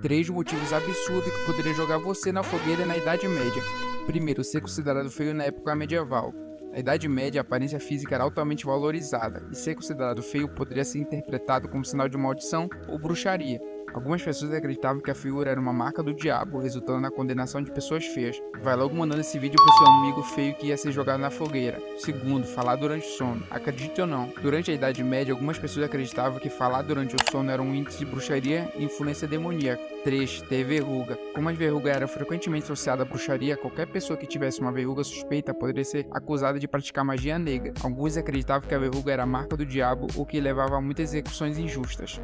3 motivos absurdos que poderiam jogar você na fogueira na Idade Média. Primeiro, ser considerado feio na época medieval. Na Idade Média, a aparência física era altamente valorizada, e ser considerado feio poderia ser interpretado como sinal de maldição ou bruxaria. Algumas pessoas acreditavam que a feiura era uma marca do diabo, resultando na condenação de pessoas feias. Vai logo mandando esse vídeo pro seu amigo feio que ia ser jogado na fogueira. Segundo, falar durante o sono. Acredite ou não, durante a Idade Média, algumas pessoas acreditavam que falar durante o sono era um índice de bruxaria e influência demoníaca. 3. Ter verruga. Como as verrugas eram frequentemente associadas à bruxaria, qualquer pessoa que tivesse uma verruga suspeita poderia ser acusada de praticar magia negra. Alguns acreditavam que a verruga era a marca do diabo ou que levava a muitas execuções injustas.